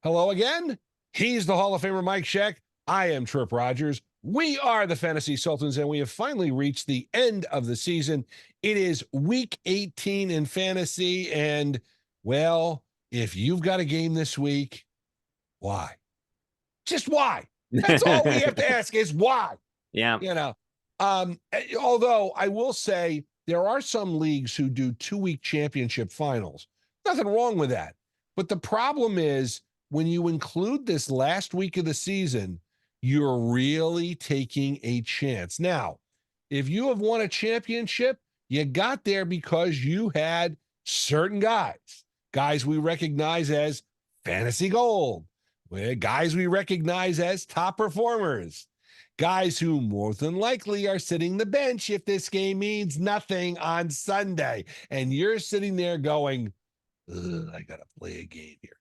Hello again. He's the Hall of Famer Mike Scheck. I am Tripp Rogers. We are the Fantasy Sultans, and we have finally reached the end of the season. It is week 18 in fantasy, and, well, if you've got a game this week, why? Just why? That's all we have to ask is why. Yeah. You know, although I will say there are some leagues who do 2-week championship finals. Nothing wrong with that. But the problem is when you include this last week of the season, you're really taking a chance. Now, if you have won a championship, you got there because you had certain guys we recognize as fantasy gold, guys we recognize as top performers, guys who more than likely are sitting the bench if this game means nothing on Sunday. And you're sitting there going, I got to play a game here.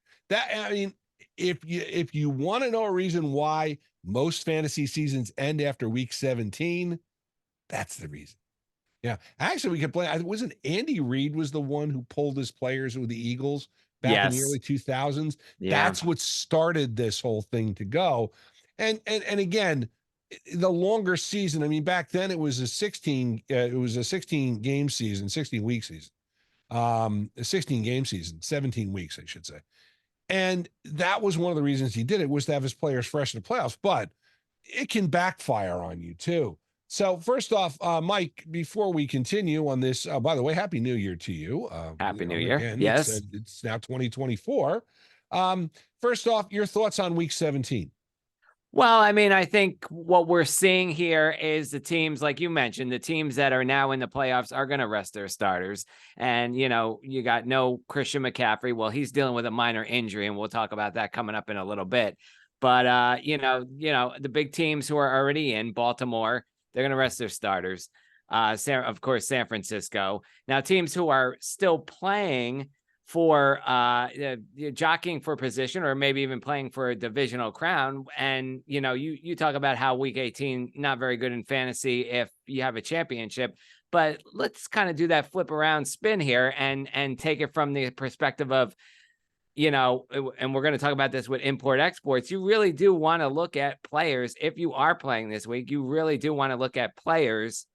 If you want to know a reason why most fantasy seasons end after week 17, that's the reason. Yeah. Actually, we could play. Wasn't Andy Reid was the one who pulled his players with the Eagles back in the early 2000s? Yeah. That's what started this whole thing to go. And again, the longer season. I mean, back then it was a 16 game season, 16-week season. A 16 game season, 17 weeks, I should say. And that was one of the reasons he did it, was to have his players fresh in the playoffs, but it can backfire on you too. So first off, Mike, before we continue on this, by the way, Happy New Year to you. Happy New Year. Again, Yes. It's now 2024. First off, your thoughts on week 17. Well, I mean, I think what we're seeing here is the teams, like you mentioned, the teams that are now in the playoffs are going to rest their starters. And, you got no Christian McCaffrey. Well, he's dealing with a minor injury, and we'll talk about that coming up in a little bit. But, the big teams who are already in Baltimore, they're going to rest their starters. Of course, San Francisco. Now, teams who are still playing for jockeying for position, or maybe even playing for a divisional crown. And, you talk about how week 18, not very good in fantasy if you have a championship, but let's kind of do that flip around spin here and take it from the perspective of, and we're going to talk about this with import exports. You really do want to look at players. If you are playing this week, you really do want to look at players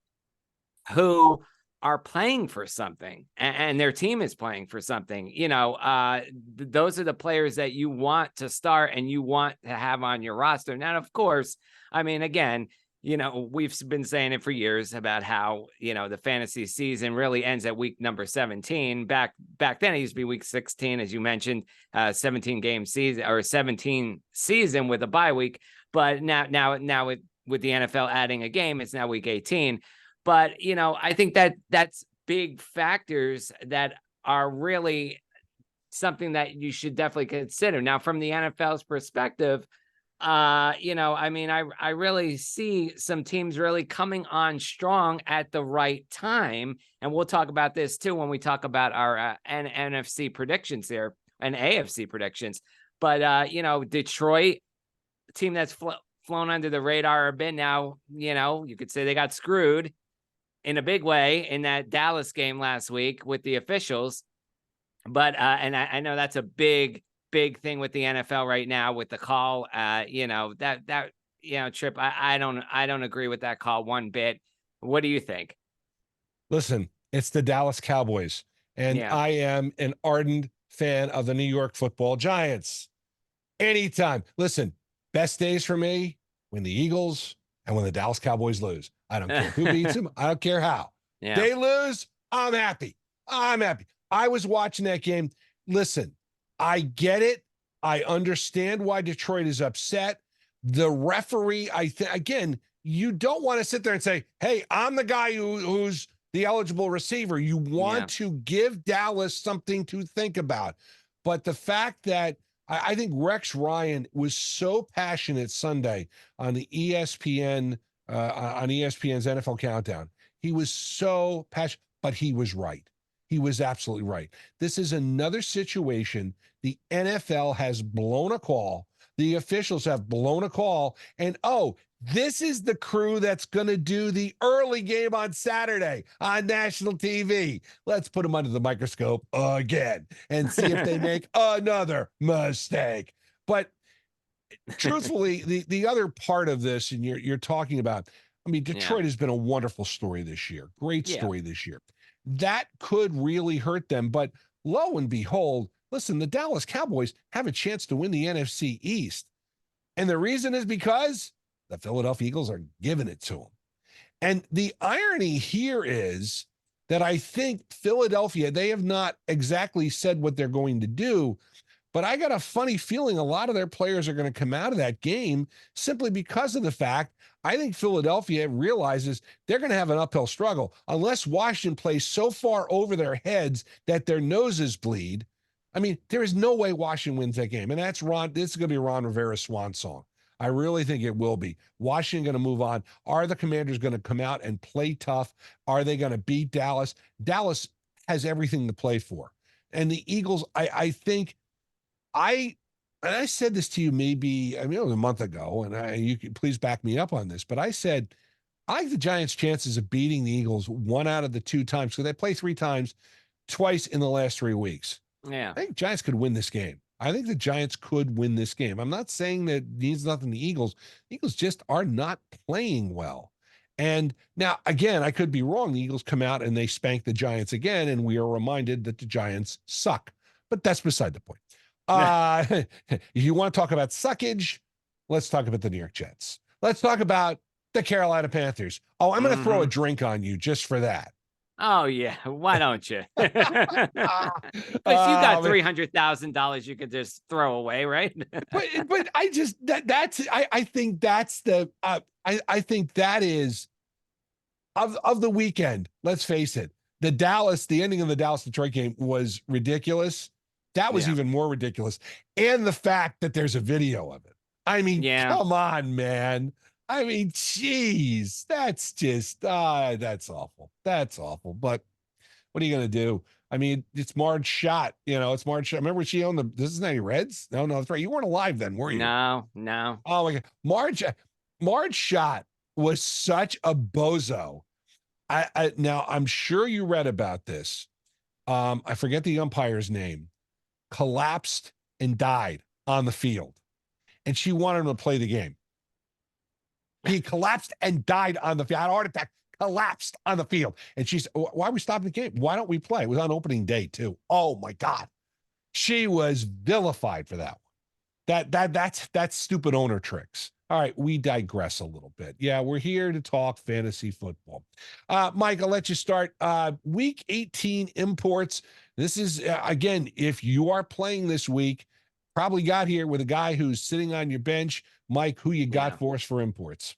who are playing for something and their team is playing for something. Those are the players that you want to start and you want to have on your roster. Now, of course, I mean, again, we've been saying it for years about how, the fantasy season really ends at week number 17. Back then it used to be week 16, as you mentioned, 17 game season or 17 season with a bye week. But now with the NFL adding a game, it's now week 18. But, I think that's big factors that are really something that you should definitely consider. Now, from the NFL's perspective, I really see some teams really coming on strong at the right time. And we'll talk about this, too, when we talk about our NFC predictions here and AFC predictions. But, Detroit, a team that's flown under the radar a bit now, you could say they got screwed in a big way in that Dallas game last week with the officials. But, and I know that's a big thing with the NFL right now with the call, Tripp, I don't agree with that call one bit. What do you think? Listen, it's the Dallas Cowboys, and I am an ardent fan of the New York Football Giants. Anytime. Listen, best days for me when the Eagles and when the Dallas Cowboys lose. I don't care who beats them. I don't care how. Yeah. They lose, I'm happy. I was watching that game. Listen, I get it. I understand why Detroit is upset. The referee, again, you don't want to sit there and say, hey, I'm the guy who's the eligible receiver. You want to give Dallas something to think about. But the fact that I think Rex Ryan was so passionate Sunday on the ESPN, on ESPN's NFL Countdown. He was so passionate, but he was right. He was absolutely right. This is another situation. The NFL has blown a call. The officials have blown a call. And, this is the crew that's going to do the early game on Saturday on national TV. Let's put them under the microscope again and see if they make another mistake. But truthfully, the other part of this, and you're talking about, I mean, Yeah. Detroit has been a wonderful story this year. Great Yeah. story this year. That could really hurt them. But lo and behold, listen, the Dallas Cowboys have a chance to win the NFC East. And the reason is because the Philadelphia Eagles are giving it to them. And the irony here is that I think Philadelphia, they have not exactly said what they're going to do, but I got a funny feeling a lot of their players are going to come out of that game simply because of the fact I think Philadelphia realizes they're going to have an uphill struggle unless Washington plays so far over their heads that their noses bleed. I mean, there is no way Washington wins that game. And that's Ron. This is going to be Ron Rivera's swan song. I really think it will be. Washington going to move on. Are the Commanders going to come out and play tough? Are they going to beat Dallas? Dallas has everything to play for. And the Eagles, I think, I said this to you maybe, I mean, it was a month ago, and you can please back me up on this, but I said, I like the Giants' chances of beating the Eagles 1 out of the 2 times. So they play 3 times, twice in the last 3 weeks. Yeah. I think Giants could win this game. I think the Giants could win this game. I'm not saying that means nothing to the Eagles. The Eagles just are not playing well. And now, again, I could be wrong. The Eagles come out and they spank the Giants again, and we are reminded that the Giants suck. But that's beside the point. If you want to talk about suckage, let's talk about the New York Jets. Let's talk about the Carolina Panthers. Oh, I'm going to throw a drink on you just for that. Oh, yeah. Why don't you? Because you got $300,000 you could just throw away, right? but I just I think that's the I think that is of the weekend. Let's face it, the ending of the Dallas Detroit game was ridiculous. That was even more ridiculous, and the fact that there's a video of it. I mean, come on, man. I mean, geez, that's just, that's awful. That's awful. But what are you going to do? I mean, it's Marge Schott. It's Marge Schott. Remember she owned the Cincinnati Reds? No, that's right. You weren't alive then, were you? No. Oh, my God. Marge Schott was such a bozo. Now, I'm sure you read about this. I forget the umpire's name. Collapsed and died on the field. And she wanted him to play the game. He collapsed and died on the field. Had a heart attack, collapsed on the field. And she said, why are we stopping the game? Why don't we play? It was on opening day, too. Oh, my God. She was vilified for that one. That's stupid owner tricks. All right, we digress a little bit. Yeah, we're here to talk fantasy football. Mike, I'll let you start. Week 18 imports. This is, again, if you are playing this week, probably got here with a guy who's sitting on your bench. Mike, who you got for us for imports?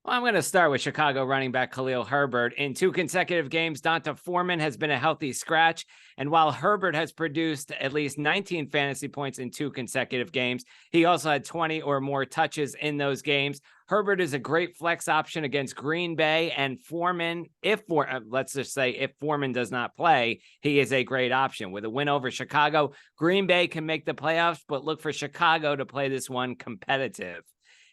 Well, I'm going to start with Chicago running back Khalil Herbert. In 2 consecutive games, Donta Foreman has been a healthy scratch. And while Herbert has produced at least 19 fantasy points in 2 consecutive games, he also had 20 or more touches in those games. Herbert is a great flex option against Green Bay, and Foreman, let's just say if Foreman does not play, he is a great option. With a win over Chicago, Green Bay can make the playoffs, but look for Chicago to play this one competitive.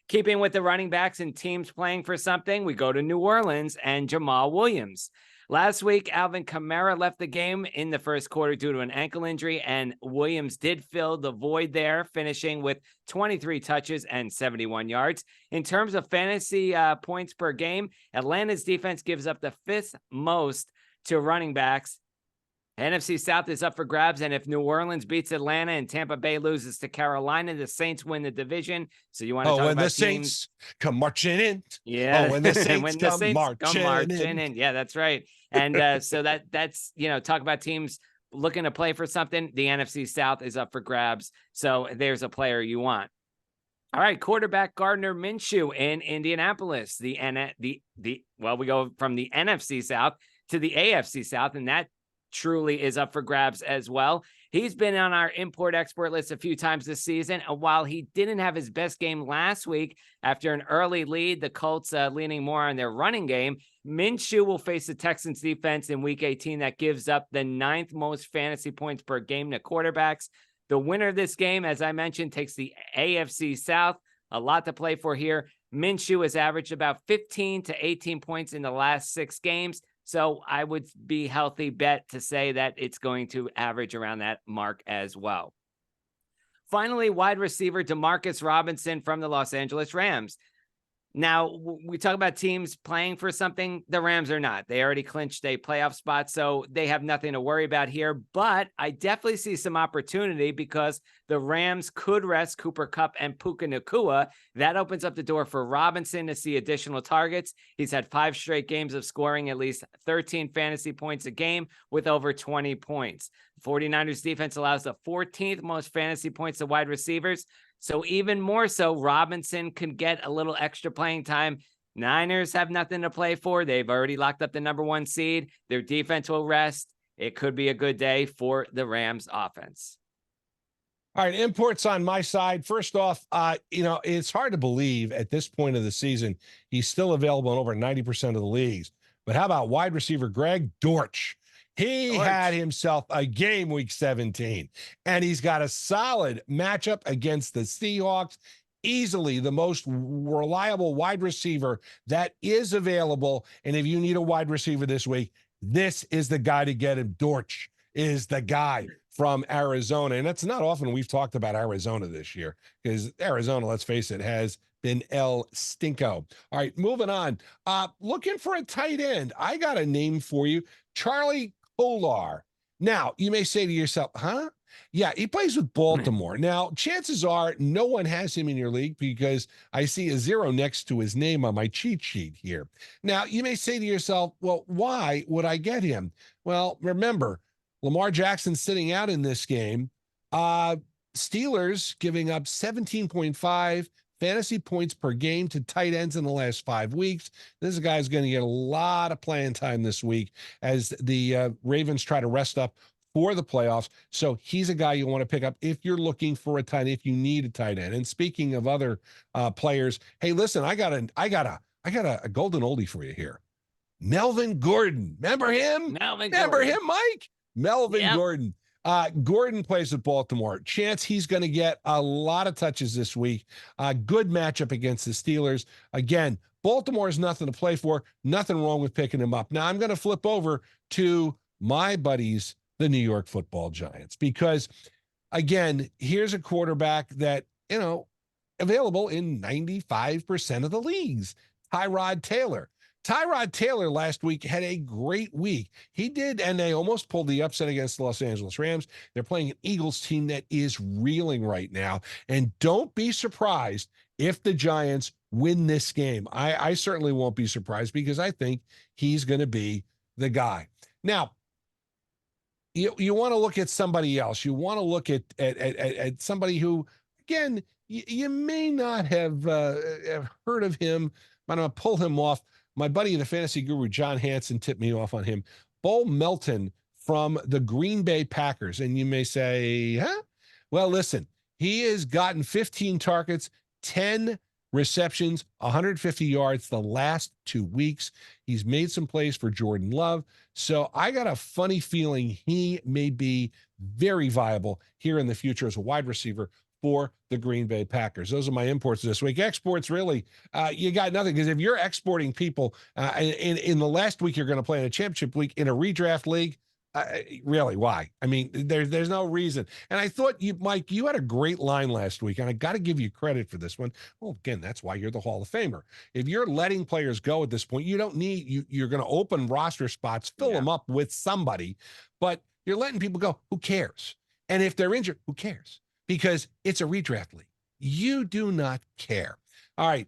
Keeping with the running backs and teams playing for something, we go to New Orleans and Jamal Williams. Last week, Alvin Kamara left the game in the first quarter due to an ankle injury, and Williams did fill the void there, finishing with 23 touches and 71 yards. In terms of fantasy points per game, Atlanta's defense gives up the 5th most to running backs. NFC South is up for grabs, and if New Orleans beats Atlanta and Tampa Bay loses to Carolina, the Saints win the division. So you want to talk about the Saints come marching in. Yeah. Oh, when the Saints, come marching in. Yeah, that's right. And so that's, talk about teams looking to play for something. The NFC South is up for grabs. So there's a player you want. All right, quarterback Gardner Minshew in Indianapolis. We go from the NFC South to the AFC South, and that truly is up for grabs as well. He's been on our import-export list a few times this season, and while he didn't have his best game last week after an early lead, the Colts leaning more on their running game, Minshew will face the Texans defense in Week 18 that gives up the 9th most fantasy points per game to quarterbacks. The winner of this game, as I mentioned, takes the AFC South. A lot to play for here. Minshew has averaged about 15 to 18 points in the last 6 games. So I would be healthy bet to say that it's going to average around that mark as well. Finally, wide receiver Demarcus Robinson from the Los Angeles Rams. Now, we talk about teams playing for something. The Rams are not. They already clinched a playoff spot, so they have nothing to worry about here. But I definitely see some opportunity because the Rams could rest Cooper Kupp and Puka Nacua. That opens up the door for Robinson to see additional targets. He's had 5 straight games of scoring at least 13 fantasy points a game with over 20 points. 49ers defense allows the 14th most fantasy points to wide receivers. So even more so, Robinson can get a little extra playing time. Niners have nothing to play for. They've already locked up the number 1 seed. Their defense will rest. It could be a good day for the Rams offense. All right, imports on my side. First off, it's hard to believe at this point of the season he's still available in over 90% of the leagues. But how about wide receiver Greg Dortch? He had himself a game week 17, and he's got a solid matchup against the Seahawks. Easily the most reliable wide receiver that is available. And if you need a wide receiver this week, this is the guy to get him. Dortch is the guy from Arizona. And it's not often we've talked about Arizona this year because Arizona, let's face it, has been El Stinko. All right, moving on. Looking for a tight end. I got a name for you. Charlie Kolar. Now, you may say to yourself, huh? Yeah, he plays with Baltimore. Now, chances are no one has him in your league because I see a 0 next to his name on my cheat sheet here. Now, you may say to yourself, well, why would I get him? Well, remember, Lamar Jackson sitting out in this game. Steelers giving up 17.5 fantasy points per game to tight ends in the last 5 weeks. This guy's going to get a lot of playing time this week as the Ravens try to rest up for the playoffs. So he's a guy you want to pick up if you're looking for a tight end, if you need a tight end. And speaking of other players, hey, listen, I got a golden oldie for you here. Melvin Gordon. Remember him? Remember him, Mike? Melvin Gordon. Gordon plays with Baltimore. Chance he's going to get a lot of touches this week. Good matchup against the Steelers. Again, Baltimore is nothing to play for. Nothing wrong with picking him up. Now I'm going to flip over to my buddies, the New York Football Giants, because again, here's a quarterback that, available in 95% of the leagues. Tyrod Taylor. Tyrod Taylor last week had a great week. He did, and they almost pulled the upset against the Los Angeles Rams. They're playing an Eagles team that is reeling right now. And don't be surprised if the Giants win this game. I certainly won't be surprised because I think he's going to be the guy. Now, you want to look at somebody else. You want to look at somebody who, again, you may not have heard of him, but I'm going to pull him off. My buddy, the fantasy guru, John Hansen, tipped me off on him. Bo Melton from the Green Bay Packers. And you may say, huh? Well, listen, he has gotten 15 targets, 10 receptions, 150 yards the last 2 weeks. He's made some plays for Jordan Love. So I got a funny feeling he may be very viable here in the future as a wide receiver for the Green Bay Packers. Those are my imports this week. Exports, really, you got nothing, because if you're exporting people in the last week you're going to play in a championship week in a redraft league, really, why? I mean, there's no reason. And I thought, Mike, you had a great line last week, and I got to give you credit for this one. Well, again, that's why you're the Hall of Famer. If you're letting players go at this point, you don't need, you're going to open roster spots, fill them up with somebody, but you're letting people go. Who cares? And if they're injured, who cares? Because it's a redraft league. You do not care. All right.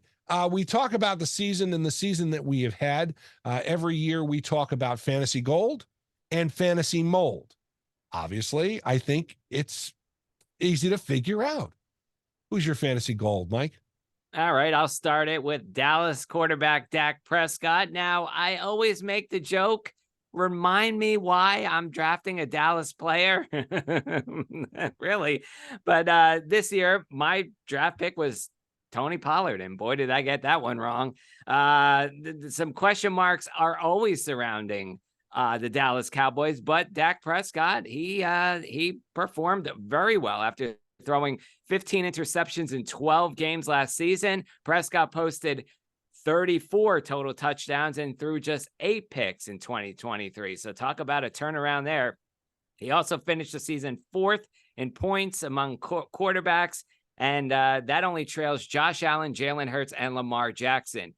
We talk about the season and the season that we have had. Every year we talk about fantasy gold and fantasy mold. Obviously, I think it's easy to figure out. Who's your fantasy gold, Mike? All right, I'll start it with Dallas quarterback Dak Prescott. Now, I always make the joke, remind me why I'm drafting a Dallas player. Really. But this year, my draft pick was Tony Pollard, and boy, did I get that one wrong. Some question marks are always surrounding the Dallas Cowboys, but Dak Prescott, he performed very well after throwing 15 interceptions in 12 games last season. Prescott posted 34 total touchdowns and threw just 8 picks in 2023. So talk about a turnaround there. He also finished the season 4th in points among quarterbacks. And that only trails Josh Allen, Jalen Hurts, and Lamar Jackson.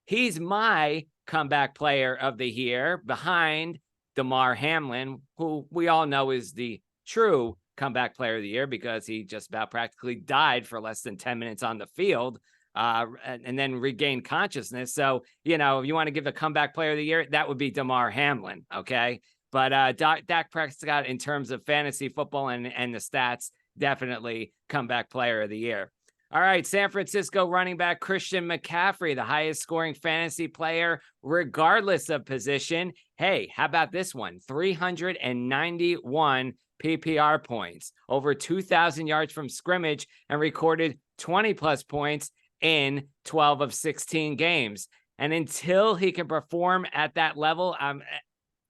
He's my comeback player of the year behind Damar Hamlin, who we all know is the true comeback player of the year because he just about practically died for less than 10 minutes on the field and then regained consciousness. So, if you want to give a comeback player of the year, that would be Damar Hamlin. Okay. But Dak Prescott, in terms of fantasy football and the stats, definitely comeback player of the year. All right, San Francisco running back Christian McCaffrey, the highest scoring fantasy player, regardless of position. Hey, how about this one? 391 PPR points, over 2,000 yards from scrimmage, and recorded 20-plus points in 12 of 16 games. And until he can perform at that level,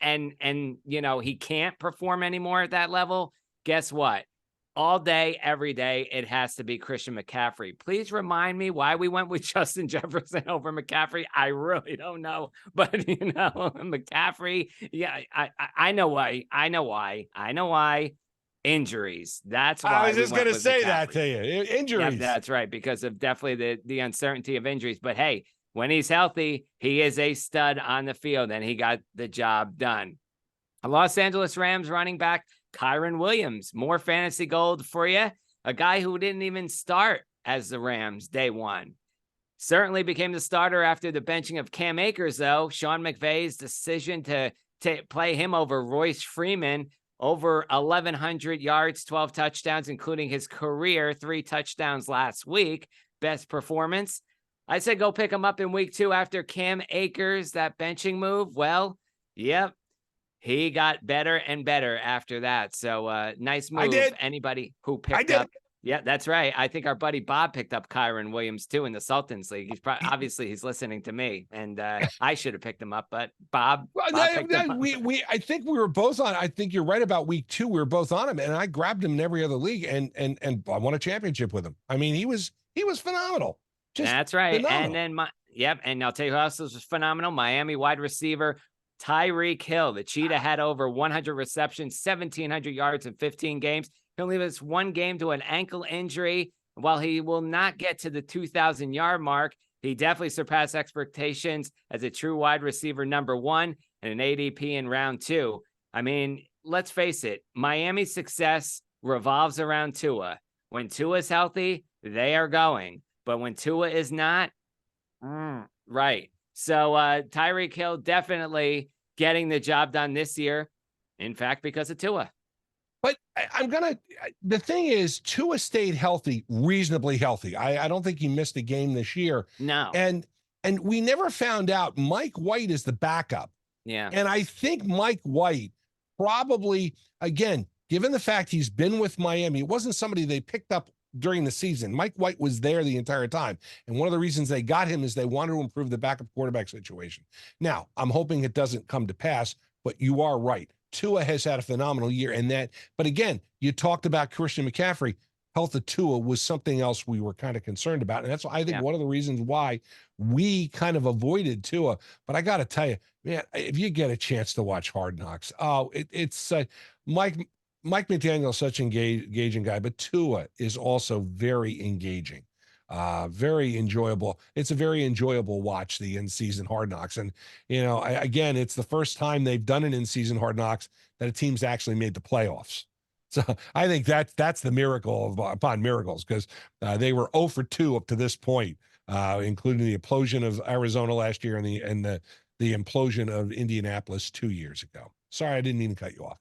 and he can't perform anymore at that level, guess what? All day, every day, it has to be Christian McCaffrey. Please remind me why we went with Justin Jefferson over McCaffrey. I really don't know. But, McCaffrey, yeah, I know why. I know why. Injuries. That's why I was just going to say McCaffrey. that to you. Injuries. Yep, that's right, because of definitely the uncertainty of injuries. But, hey, when he's healthy, he is a stud on the field, and he got the job done. A Los Angeles Rams running back Kyren Williams, more fantasy gold for you. A guy who didn't even start as the Rams day one. Certainly became the starter after the benching of Cam Akers, though. Sean McVay's decision to play him over Royce Freeman, over 1,100 yards, 12 touchdowns, including his career 3 touchdowns last week. Best performance. I said go pick him up in week 2 after Cam Akers, that benching move. Well, yep. He got better and better after that. So nice move. I did. Anybody who picked up. Yeah, that's right. I think our buddy Bob picked up Kyren Williams too in the Sultans League. Obviously he's listening to me, and I should have picked him up, but Bob picked him up. I think we were both on. I think you're right about week 2. We were both on him, and I grabbed him in every other league, and I won a championship with him. I mean, he was phenomenal. That's right. Phenomenal. And then and I'll tell you who else was phenomenal. Miami wide receiver Tyreek Hill. The Cheetah had over 100 receptions, 1,700 yards in 15 games. He only missed 1 game to an ankle injury. While he will not get to the 2,000-yard mark, he definitely surpassed expectations as a true wide receiver number 1 and an ADP in round 2. I mean, let's face it, Miami's success revolves around Tua. When Tua's healthy, they are going. But when Tua is not, right. So Tyreek Hill definitely getting the job done this year, in fact, because of Tua. But the thing is, Tua stayed healthy, reasonably healthy. I don't think he missed a game this year. No. And we never found out. Mike White is the backup. Yeah. And I think Mike White probably, again, given the fact he's been with Miami, it wasn't somebody they picked up during the season. Mike White was there the entire time. And one of the reasons they got him is they wanted to improve the backup quarterback situation. Now, I'm hoping it doesn't come to pass, but you are right. Tua has had a phenomenal year but again, you talked about Christian McCaffrey. Health of Tua was something else we were kind of concerned about. And that's, I think, one of the reasons why we kind of avoided Tua. But I got to tell you, man, if you get a chance to watch Hard Knocks, it's Mike McDaniel is such an engaging guy, but Tua is also very engaging, very enjoyable. It's a very enjoyable watch, the in-season Hard Knocks. And, again, it's the first time they've done an in-season Hard Knocks that a team's actually made the playoffs. So I think that's the miracle upon miracles, because they were 0 for 2 up to this point, including the implosion of Arizona last year and the implosion of Indianapolis 2 years ago. Sorry, I didn't mean to cut you off.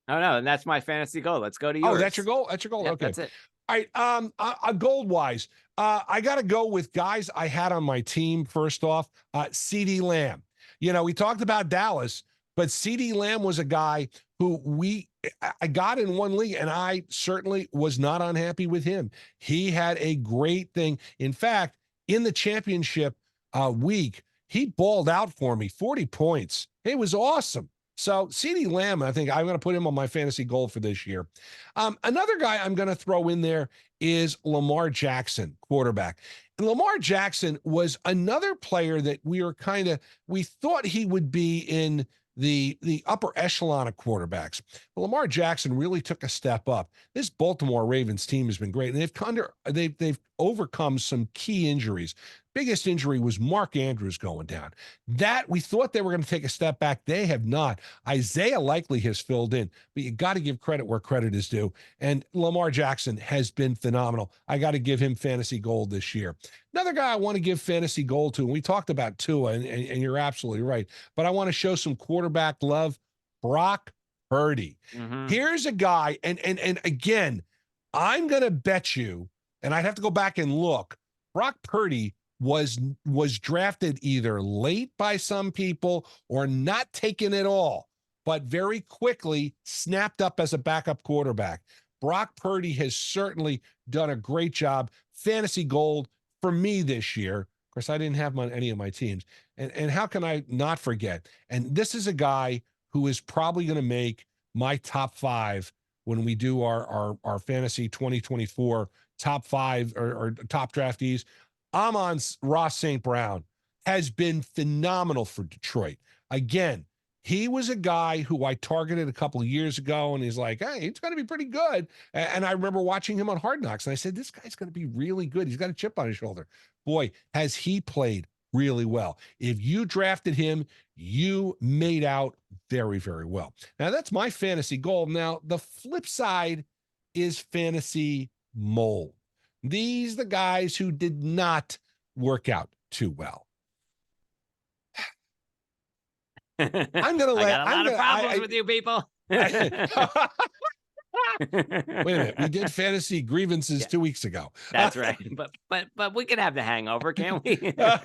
Oh, no, and that's my fantasy goal. Let's go to yours. Oh, that's your goal? That's your goal? Yep, okay. That's it. All right, gold-wise, I got to go with guys I had on my team first off. CeeDee Lamb. We talked about Dallas, but CeeDee Lamb was a guy who I got in one league, and I certainly was not unhappy with him. He had a great thing. In fact, in the championship week, he balled out for me, 40 points. It was awesome. So CeeDee Lamb, I think I'm going to put him on my fantasy goal for this year. Another guy I'm going to throw in there is Lamar Jackson, quarterback. And Lamar Jackson was another player that we thought he would be in the upper echelon of quarterbacks. Well, Lamar Jackson really took a step up. This Baltimore Ravens team has been great, and they've overcome some key injuries. Biggest injury was Mark Andrews going down. That we thought they were going to take a step back. They have not. Isaiah Likely has filled in, but you got to give credit where credit is due. And Lamar Jackson has been phenomenal. I got to give him fantasy gold this year. Another guy I want to give fantasy gold to, and we talked about Tua, and you're absolutely right, but I want to show some quarterback love. Brock Purdy. Here's a guy, and again, I'm going to bet you, and I'd have to go back and look, Brock Purdy was drafted either late by some people or not taken at all, but very quickly snapped up as a backup quarterback. Brock Purdy has certainly done a great job. Fantasy gold for me this year. Of course, I didn't have him on any of my teams. And how can I not forget? And this is a guy who is probably going to make my top 5 when we do our fantasy 2024 top 5 or top draftees. Ross St. Brown has been phenomenal for Detroit. Again, he was a guy who I targeted a couple of years ago, and he's like, hey, it's going to be pretty good. And I remember watching him on Hard Knocks, and I said, this guy's going to be really good. He's got a chip on his shoulder. Boy, has he played really well. If you drafted him, you made out very, very well. Now, that's my fantasy gold. Now, the flip side is fantasy mold. These the guys who did not work out too well. I'm gonna let. I got a lot of problems with you people. Wait a minute, we did fantasy grievances 2 weeks ago. That's right, but we can have the hangover, can't we? All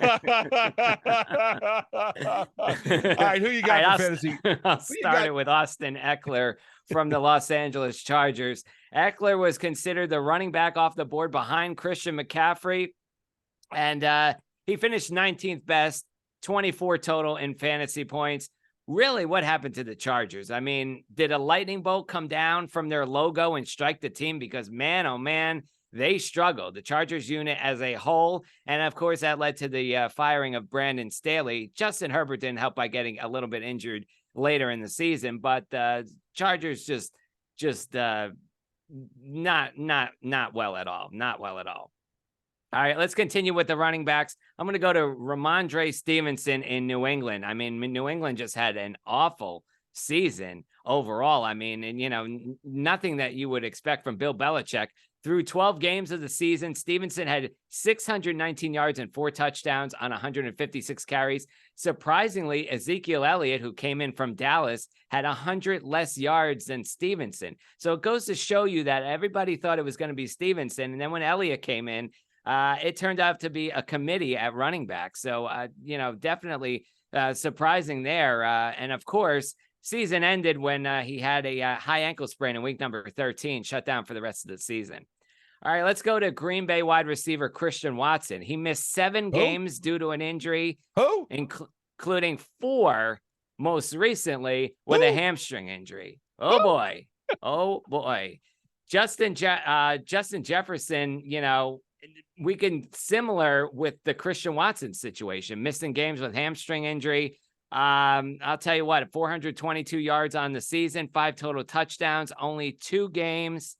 right, who you got for fantasy? I'll start it with Austin Eckler from the Los Angeles Chargers. Eckler was considered the running back off the board behind Christian McCaffrey, and he finished 19th best, 24 total in fantasy points. Really, what happened to the Chargers? I mean, did a lightning bolt come down from their logo and strike the team? Because, man, oh, man, they struggled. The Chargers unit as a whole. And, of course, that led to the firing of Brandon Staley. Justin Herbert didn't help by getting a little bit injured later in the season. But Chargers just not well at all. Not well at all. All right, let's continue with the running backs. I'm going to go to Ramondre Stevenson in New England. I mean, New England just had an awful season overall. I mean, and, nothing that you would expect from Bill Belichick. Through 12 games of the season, Stevenson had 619 yards and 4 touchdowns on 156 carries. Surprisingly, Ezekiel Elliott, who came in from Dallas, had 100 less yards than Stevenson. So it goes to show you that everybody thought it was going to be Stevenson. And then when Elliott came in, it turned out to be a committee at running back. So, definitely surprising there. And of course, season ended when he had a high ankle sprain in week number 13, shut down for the rest of the season. All right, let's go to Green Bay wide receiver Christian Watson. He missed 7 games due to an injury, including 4 most recently with a hamstring injury. Oh, boy. Oh, boy. Justin Jefferson, we can similar with the Christian Watson situation, missing games with hamstring injury. I'll tell you what, 422 yards on the season, 5 total touchdowns, only 2 games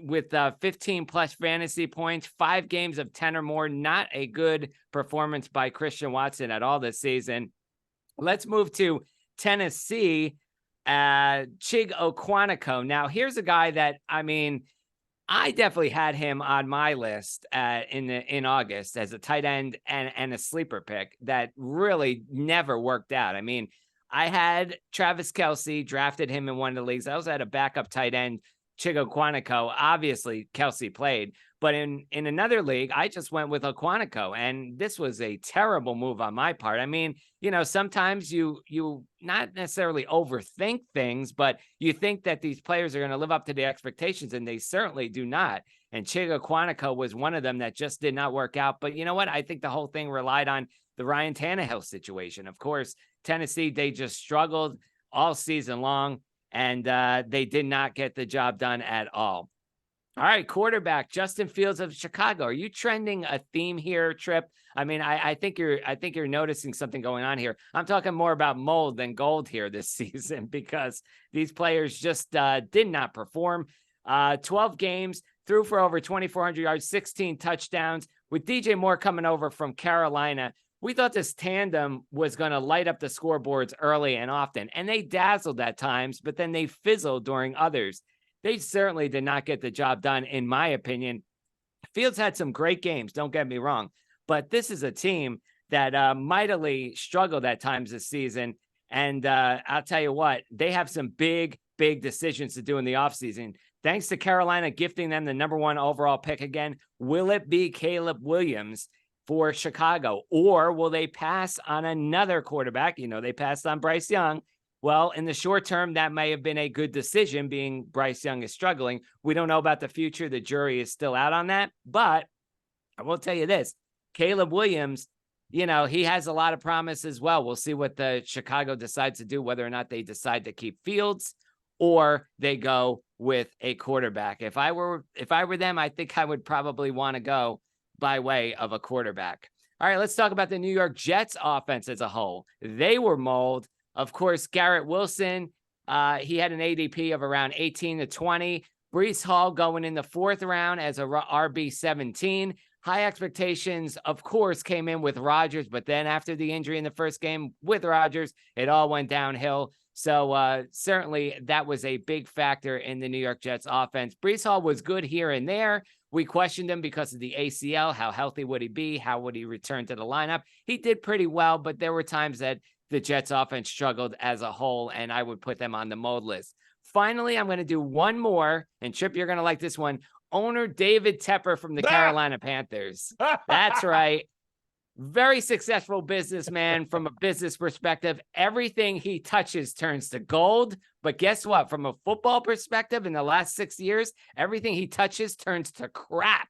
with 15 plus fantasy points, 5 games of 10 or more. Not a good performance by Christian Watson at all this season. Let's move to Tennessee, Chig Okonkwo. Now, here's a guy that, I definitely had him on my list in August as a tight end and a sleeper pick that really never worked out. I mean, I had Travis Kelce, drafted him in one of the leagues. I also had a backup tight end, Chig Okonkwo. Obviously, Kelce played, but in another league, I just went with Okonkwo, and this was a terrible move on my part. I mean, sometimes you not necessarily overthink things, but you think that these players are going to live up to the expectations, and they certainly do not. And Chig Okonkwo was one of them that just did not work out. But you know what? I think the whole thing relied on the Ryan Tannehill situation. Of course, Tennessee, they just struggled all season long, and they did not get the job done at all. All right, quarterback Justin Fields of Chicago. Are you trending a theme here, Tripp? I mean, I think you're noticing something going on here. I'm talking more about mold than gold here this season because these players just did not perform. 12 games, threw for over 2,400 yards, 16 touchdowns. With DJ Moore coming over from Carolina, we thought this tandem was going to light up the scoreboards early and often, and they dazzled at times, but then they fizzled during others. They certainly did not get the job done, in my opinion. Fields had some great games, don't get me wrong, but this is a team that mightily struggled at times this season. And I'll tell you what, they have some big decisions to do in the offseason. Thanks to Carolina gifting them the #1 overall pick again. Will it be Caleb Williams for Chicago, or will they pass on another quarterback? You know, they passed on Bryce Young. Well, in the short term, that may have been a good decision, being Bryce Young is struggling. We don't know about the future. The jury is still out on that. But I will tell you this, Caleb Williams, you know, he has a lot of promise as well. We'll see what the Chicago decides to do, whether or not they decide to keep Fields or they go with a quarterback. If I were them, I think I would probably want to go by way of a quarterback. All right, let's talk about the New York Jets offense as a whole. They were mauled. Of course, Garrett Wilson, he had an ADP of around 18 to 20. Breece Hall going in the 4th round as a RB17. High expectations, of course, came in with Rodgers, but then after the injury in the first game with Rodgers, it all went downhill. So certainly that was a big factor in the New York Jets offense. Breece Hall was good here and there. We questioned him because of the ACL. How healthy would he be? How would he return to the lineup? He did pretty well, but there were times that the Jets offense struggled as a whole, and I would put them on the mold list. Finally, I'm going to do one more, and Tripp, you're going to like this one. Owner David Tepper from the Carolina Panthers. That's right. Very successful businessman from a business perspective. Everything he touches turns to gold. But guess what? From a football perspective, in the last 6 years, everything he touches turns to crap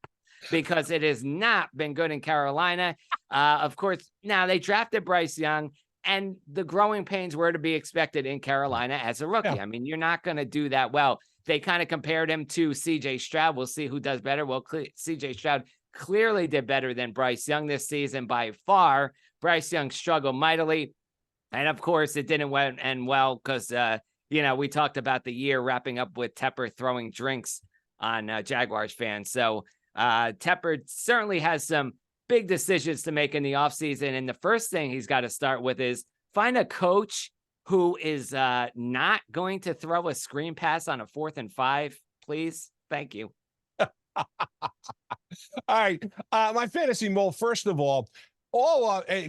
because it has not been good in Carolina. Of course, now they drafted Bryce Young, and the growing pains were to be expected in Carolina as a rookie. Yeah. I mean, you're not going to do that well. They kind of compared him to C.J. Stroud. We'll see who does better. Well, C.J. Stroud clearly did better than Bryce Young this season by far. Bryce Young struggled mightily. And, of course, it didn't end well because, you know, we talked about the year wrapping up with Tepper throwing drinks on Jaguars fans. So Tepper certainly has some big decisions to make in the offseason. And the first thing he's got to start with is find a coach who is not going to throw a screen pass on a 4th and 5, please. Thank you. All right. My fantasy mold, first of all,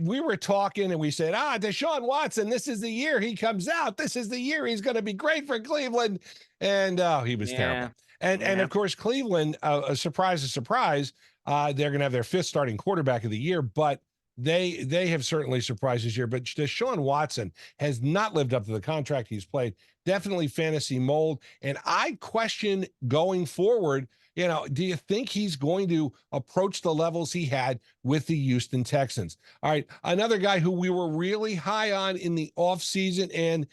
we were talking and we said, Deshaun Watson, this is the year he comes out. This is the year he's going to be great for Cleveland. And he was terrible. And of course, Cleveland, a surprise, they're going to have their 5th starting quarterback of the year, but they have certainly surprised this year. But Deshaun Watson has not lived up to the contract he's played. Definitely fantasy mold. And I question going forward, you know, do you think he's going to approach the levels he had with the Houston Texans? All right, another guy who we were really high on in the offseason and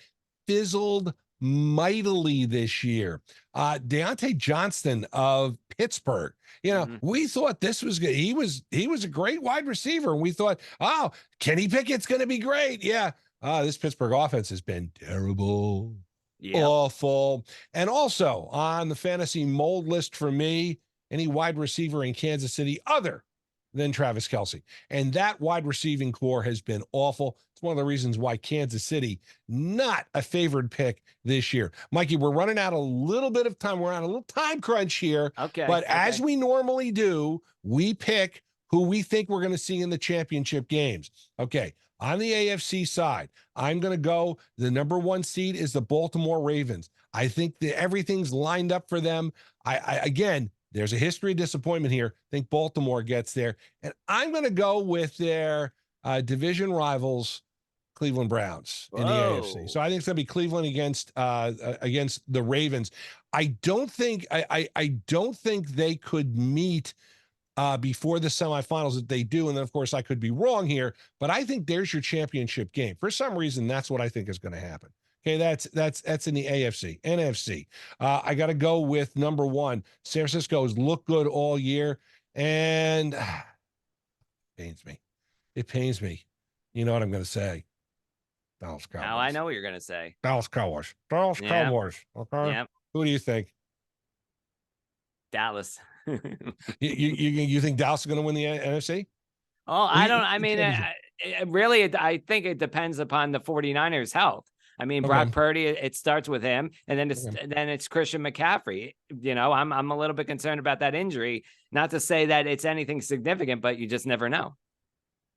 fizzled mightily this year, Deontay Johnston of Pittsburgh. You know, we thought this was good. He was a great wide receiver. And we thought, oh, Kenny Pickett's going to be great. Yeah. This Pittsburgh offense has been terrible. Yep. Awful. And also on the fantasy mold list for me, any wide receiver in Kansas City other than Travis Kelce. And that wide receiving core has been awful. It's one of the reasons why Kansas City, not a favored pick this year. Mikey, we're running out a little bit of time. We're on a little time crunch here. Okay. But as we normally do, we pick who we think we're going to see in the championship games. Okay. On the AFC side, I'm going to go, the #1 seed is the Baltimore Ravens. I think that everything's lined up for them. Again, there's a history of disappointment here. I think Baltimore gets there. And I'm going to go with their division rivals, Cleveland Browns in the AFC. So I think it's going to be Cleveland against the Ravens. I don't think they could meet before the semifinals. That they do. And then, of course, I could be wrong here, but I think there's your championship game. For some reason, that's what I think is going to happen. Okay, that's in the AFC. NFC. I got to go with number one. San Francisco has looked good all year, and pains me. It pains me. You know what I'm going to say? Dallas Now I Cowboys. know what you're gonna say. Dallas Cowboys. Dallas Yeah, Cowboys. Okay. yeah, Who do you think? Dallas. You think Dallas is going to win the NFC? Oh, Who I you, don't. who I you mean, championship? really, I think it depends upon the 49ers' health. I mean, Brock Okay. Purdy, it starts with him, and Okay. then it's Christian McCaffrey. I'm a little bit concerned about that injury. Not to say that it's anything significant, but you just never know.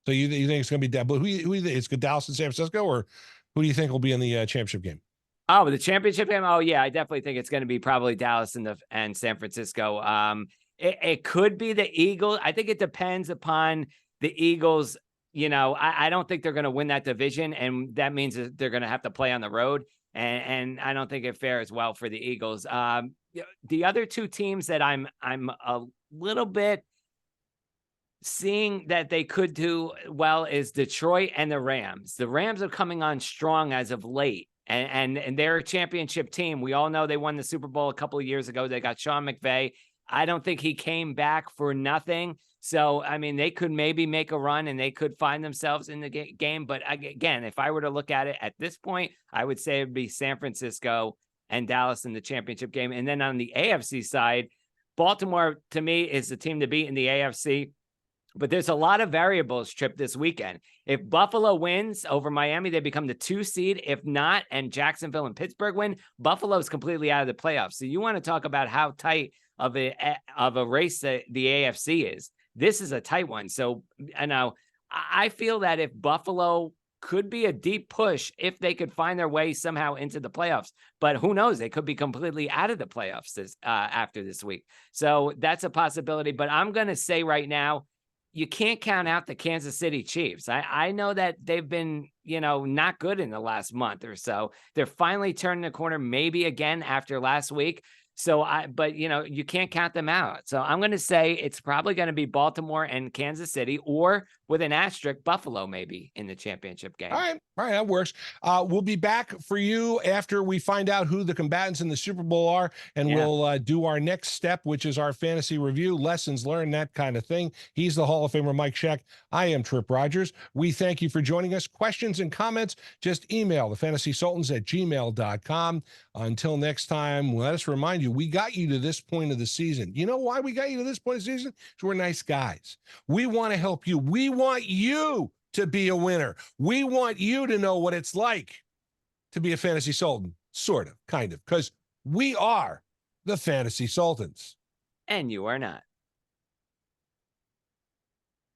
So you think it's going to be Dallas? But who you think it's Dallas and San Francisco, or who do you think will be in the championship game? Oh, the championship game. Oh, yeah, I definitely think it's going to be probably Dallas and San Francisco. It could be the Eagles. I think it depends upon the Eagles. I don't think they're going to win that division, and that means that they're going to have to play on the road. And I don't think it fares well for the Eagles. The other two teams that I'm a little bit seeing that they could do well is Detroit and the Rams. The Rams are coming on strong as of late. And they're a championship team. We all know they won the Super Bowl a couple of years ago. They got Sean McVay. I don't think he came back for nothing. So, I mean, they could maybe make a run and they could find themselves in the game. But again, if I were to look at it at this point, I would say it'd be San Francisco and Dallas in the championship game. And then on the AFC side, Baltimore, to me, is the team to beat in the AFC. But there's a lot of variables, Tripp, this weekend. If Buffalo wins over Miami, they become the 2 seed. If not, and Jacksonville and Pittsburgh win, Buffalo's completely out of the playoffs. So you want to talk about how tight of a race that the AFC is. This is a tight one. So I feel that if Buffalo could be a deep push if they could find their way somehow into the playoffs. But who knows? They could be completely out of the playoffs after this week. So that's a possibility. But I'm going to say right now, you can't count out the Kansas City Chiefs. I know that they've been, not good in the last month or so. They're finally turning the corner, maybe again after last week. But you can't count them out. So I'm going to say it's probably going to be Baltimore and Kansas City, or with an asterisk, Buffalo maybe in the championship game. All right, that works. We'll be back for you after we find out who the combatants in the Super Bowl are, and we'll do our next step, which is our fantasy review, lessons learned, that kind of thing. He's the Hall of Famer Mike Scheck. I am Tripp Rogers. We thank you for joining us. Questions and comments, just email the fantasysultans@gmail.com. Until next time, let us remind you, we got you to this point of the season. You know why we got you to this point of the season? Because we're nice guys. We want to help you. We want you to be a winner. We want you to know what it's like to be a fantasy sultan, sort of, kind of, because we are the Fantasy Sultans. And you are not.